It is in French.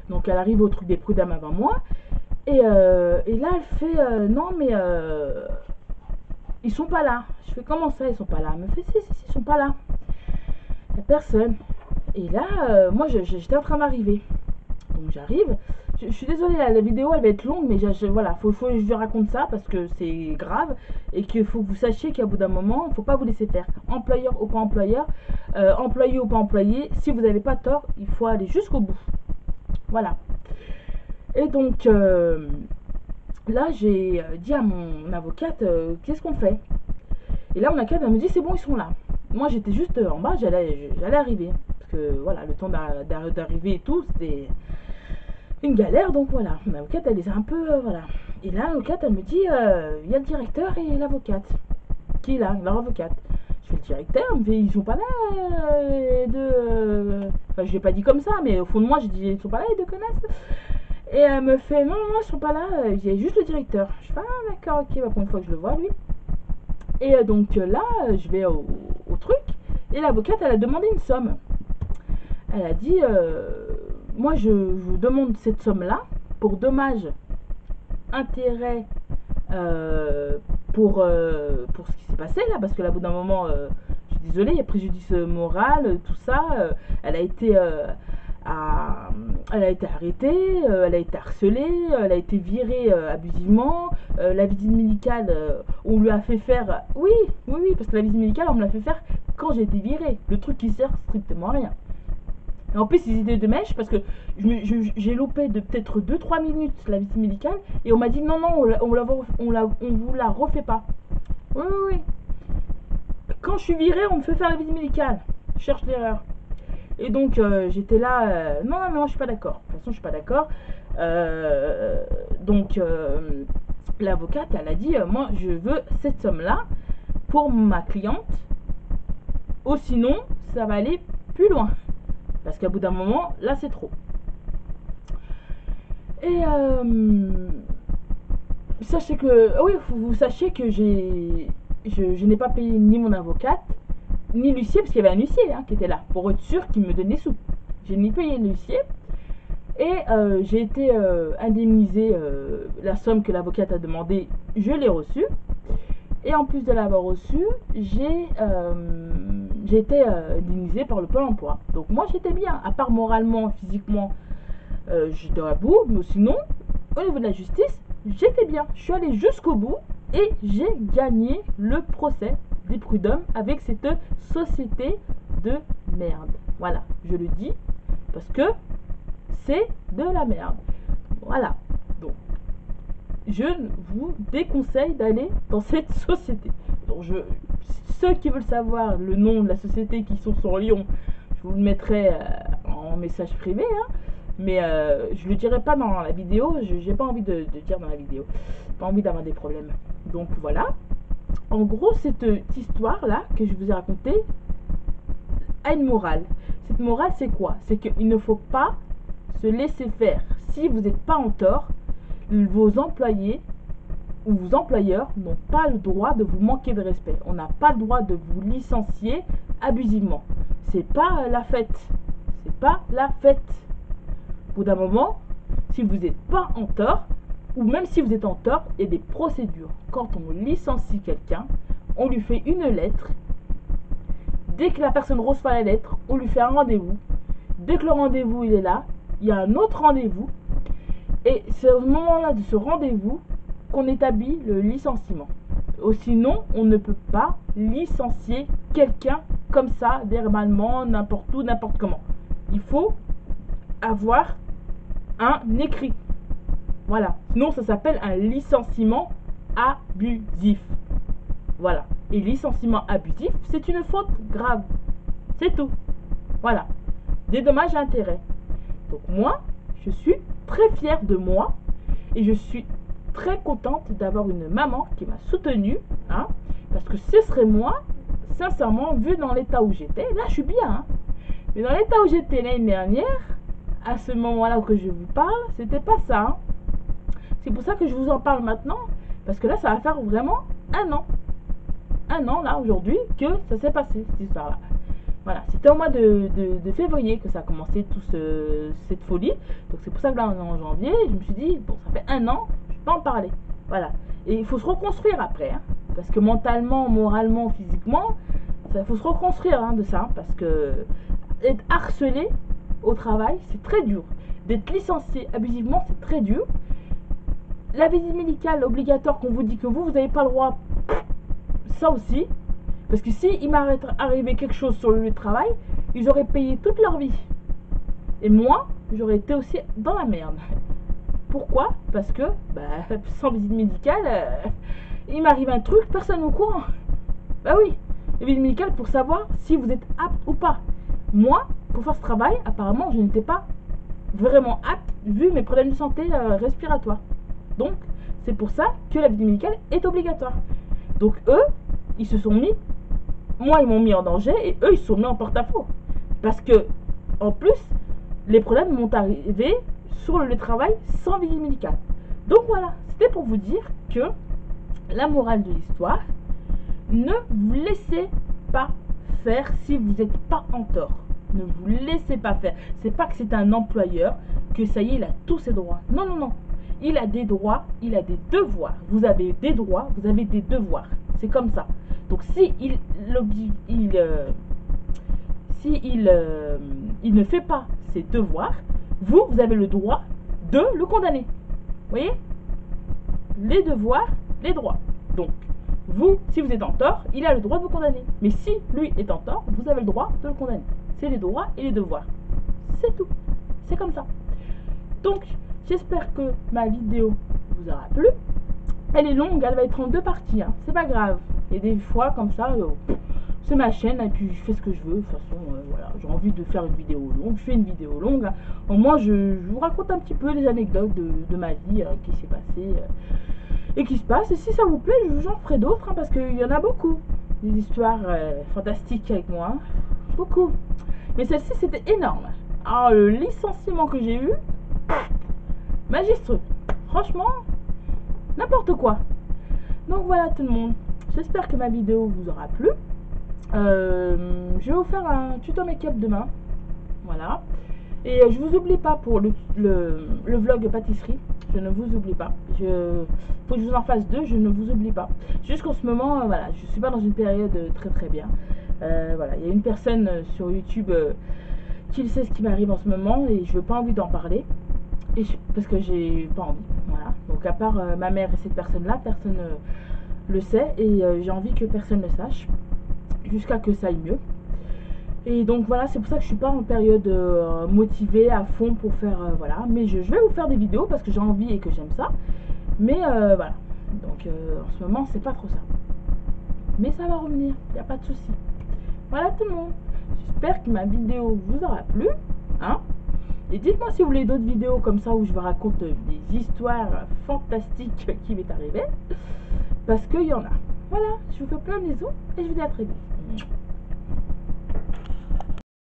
Donc elle arrive au truc des prud'hommes avant moi. Et là, elle fait non, mais ils sont pas là. Je fais comment ça, ils sont pas là? Elle me fait si, ils sont pas là. Il y a personne. Et là, moi, j'étais en train d'arriver. Donc j'arrive. Je suis désolée, la vidéo elle va être longue, mais voilà, faut que je lui raconte ça parce que c'est grave et qu'il faut que vous sachiez qu'à bout d'un moment, il ne faut pas vous laisser faire. Employeur ou pas employeur, employé ou pas employé, si vous n'avez pas tort, il faut aller jusqu'au bout. Voilà. Et donc là, j'ai dit à mon avocate, qu'est-ce qu'on fait? Et là, mon avocate elle me dit, c'est bon, ils sont là. Moi, j'étais juste en bas, j'allais arriver. Parce que voilà, le temps d'arriver et tout, c'était une galère, donc voilà. Mon avocate, elle les a un peu, voilà. Et là, l'avocate, elle me dit, il y a le directeur et l'avocate. Qui est là, leur avocate. Je fais le directeur, elle me fait, ils sont pas là, les deux. Enfin, je l'ai pas dit comme ça, mais au fond de moi, j'ai dit, ils sont pas là, les deux connaissent. Et elle me fait, non, non, ils sont pas là, il y a juste le directeur. Je fais, ah, d'accord, ok, bah, pour une fois que je le vois, lui. Et donc là, je vais au truc, et l'avocate, elle a demandé une somme. Elle a dit, moi je vous demande cette somme-là pour dommages, intérêts, pour ce qui s'est passé là, parce que là, au bout d'un moment, je suis désolée, il y a préjudice moral, tout ça. Elle a été elle a été arrêtée, elle a été harcelée, elle a été virée abusivement. La visite médicale, on lui a fait faire. Oui, oui, oui, parce que la visite médicale, on me l'a fait faire quand j'ai été virée. Le truc qui sert strictement à rien. Et en plus, ils étaient de mèche parce que j'ai loupé de peut-être 2-3 minutes la visite médicale et on m'a dit non, non, on vous la refait pas. Oui, oui, oui. Quand je suis virée, on me fait faire la visite médicale. Je cherche l'erreur. Et donc, j'étais là, non, non, non, je suis pas d'accord. De toute façon, je suis pas d'accord. Donc, l'avocate, elle a dit, moi, je veux cette somme-là pour ma cliente. Ou sinon, ça va aller plus loin. Parce qu'à bout d'un moment, là, c'est trop. Et sachez que, oui, vous sachiez que je n'ai pas payé ni mon avocate, ni l'huissier, parce qu'il y avait un huissier qui était là, pour être sûr qu'il me donnait sous. Je n'ai payé l'huissier. Et j'ai été indemnisée, la somme que l'avocate a demandé, je l'ai reçue. Et en plus de l'avoir reçue, j'ai été indemnisée par le Pôle emploi. Donc moi j'étais bien, à part moralement, physiquement, j'étais à bout, mais sinon, au niveau de la justice, j'étais bien. Je suis allée jusqu'au bout et j'ai gagné le procès des prud'hommes avec cette société de merde. Voilà, je le dis parce que c'est de la merde. Voilà, donc je vous déconseille d'aller dans cette société. Donc ceux qui veulent savoir le nom de la société qui sont sur Lyon, je vous le mettrai en message privé, mais je ne le dirai pas dans la vidéo, j'ai pas envie de dire dans la vidéo, pas envie d'avoir des problèmes. Donc voilà, en gros cette histoire là que je vous ai racontée a une morale. Cette morale c'est quoi? C'est qu'il ne faut pas se laisser faire. Si vous n'êtes pas en tort, vos employés ou vos employeurs n'ont pas le droit de vous manquer de respect. On n'a pas le droit de vous licencier abusivement. C'est pas la fête. C'est pas la fête. Au bout d'un moment, si vous n'êtes pas en tort, ou même si vous êtes en tort, il y a des procédures. Quand on licencie quelqu'un, on lui fait une lettre. Dès que la personne reçoit la lettre, on lui fait un rendez-vous. Dès que le rendez-vous il est là, il y a un autre rendez-vous. Et c'est au moment-là de ce rendez-vous qu'on établit le licenciement. Sinon, on ne peut pas licencier quelqu'un comme ça, verbalement, n'importe où, n'importe comment. Il faut avoir un écrit. Voilà. Sinon, ça s'appelle un licenciement abusif. Voilà. Et licenciement abusif, c'est une faute grave. C'est tout. Voilà. Des dommages et intérêts. Donc moi, je suis très fière de moi et je suis très contente d'avoir une maman qui m'a soutenue, parce que ce serait moi, sincèrement, vu dans l'état où j'étais, là je suis bien, mais dans l'état où j'étais l'année dernière, à ce moment-là que je vous parle, c'était pas ça. C'est pour ça que je vous en parle maintenant, parce que là ça va faire vraiment un an là aujourd'hui que ça s'est passé cette histoire-là. Voilà, c'était au mois de février que ça a commencé cette folie. Donc c'est pour ça que là on est en janvier, je me suis dit, bon, ça fait un an, je peux en parler. Voilà. Et il faut se reconstruire après, hein, parce que mentalement, moralement, physiquement, il faut se reconstruire, hein, de ça, parce que être harcelé au travail, c'est très dur. D'être licencié abusivement, c'est très dur. La visite médicale obligatoire qu'on vous dit que vous n'avez pas le droit, ça aussi. Parce que si il m'arrête arrivé quelque chose sur le lieu de travail, ils auraient payé toute leur vie. Et moi, j'aurais été aussi dans la merde. Pourquoi? Parce que, sans visite médicale, il m'arrive un truc, personne au courant. Bah oui, la visite médicale pour savoir si vous êtes apte ou pas. Moi, pour faire ce travail, apparemment, je n'étais pas vraiment apte vu mes problèmes de santé respiratoires. Donc, c'est pour ça que la visite médicale est obligatoire. Donc, eux, ils se sont mis, moi, ils m'ont mis en danger et eux, ils se sont mis en porte-à-faux. Parce que, en plus, les problèmes m'ont arrivé sur le travail sans visite médicale. Donc voilà, c'était pour vous dire que la morale de l'histoire, ne vous laissez pas faire si vous n'êtes pas en tort. Ne vous laissez pas faire. C'est pas que c'est un employeur que ça y est, il a tous ses droits. Non, non, non. Il a des droits, il a des devoirs. Vous avez des droits, vous avez des devoirs. C'est comme ça. Donc si il ne fait pas ses devoirs, vous avez le droit de le condamner. Vous voyez? Les devoirs, les droits. Donc, vous, si vous êtes en tort, il a le droit de vous condamner. Mais si lui est en tort, vous avez le droit de le condamner. C'est les droits et les devoirs. C'est tout. C'est comme ça. Donc, j'espère que ma vidéo vous aura plu. Elle est longue, elle va être en 2 parties. Hein. C'est pas grave. Et des fois, comme ça, c'est ma chaîne et puis je fais ce que je veux. De toute façon, voilà, j'ai envie de faire une vidéo longue. Je fais une vidéo longue. Hein. Au moins, je vous raconte un petit peu les anecdotes de ma vie qui s'est passée et qui se passe. Et si ça vous plaît, j'en ferai d'autres hein, parce qu'il y en a beaucoup. Des histoires fantastiques avec moi. Hein. Beaucoup. Mais celle-ci, c'était énorme. Alors, le licenciement que j'ai eu, magistreux. Franchement, n'importe quoi. Donc voilà tout le monde. J'espère que ma vidéo vous aura plu. Je vais vous faire un tuto make-up demain. Voilà. Et je vous oublie pas pour le vlog pâtisserie. Je ne vous oublie pas. Faut que je vous en fasse 2. Je ne vous oublie pas. Jusqu'en ce moment, voilà, je suis pas dans une période très très bien. Voilà, il y a une personne sur YouTube qui sait ce qui m'arrive en ce moment et je n'ai pas envie d'en parler. Parce que j'ai pas envie. Voilà. Donc à part ma mère et cette personne-là, personne le sait et j'ai envie que personne le sache jusqu'à que ça aille mieux. Et donc voilà, c'est pour ça que je suis pas en période motivée à fond pour faire voilà. Mais je vais vous faire des vidéos parce que j'ai envie et que j'aime ça. Mais voilà. Donc en ce moment, c'est pas trop ça. Mais ça va revenir, il n'y a pas de souci. Voilà tout le monde. J'espère que ma vidéo vous aura plu. Hein? Et dites-moi si vous voulez d'autres vidéos comme ça où je vous raconte des histoires fantastiques qui m'est arrivé. Parce qu'il y en a. Voilà, je vous fais plein de bisous et je vous dis à très vite.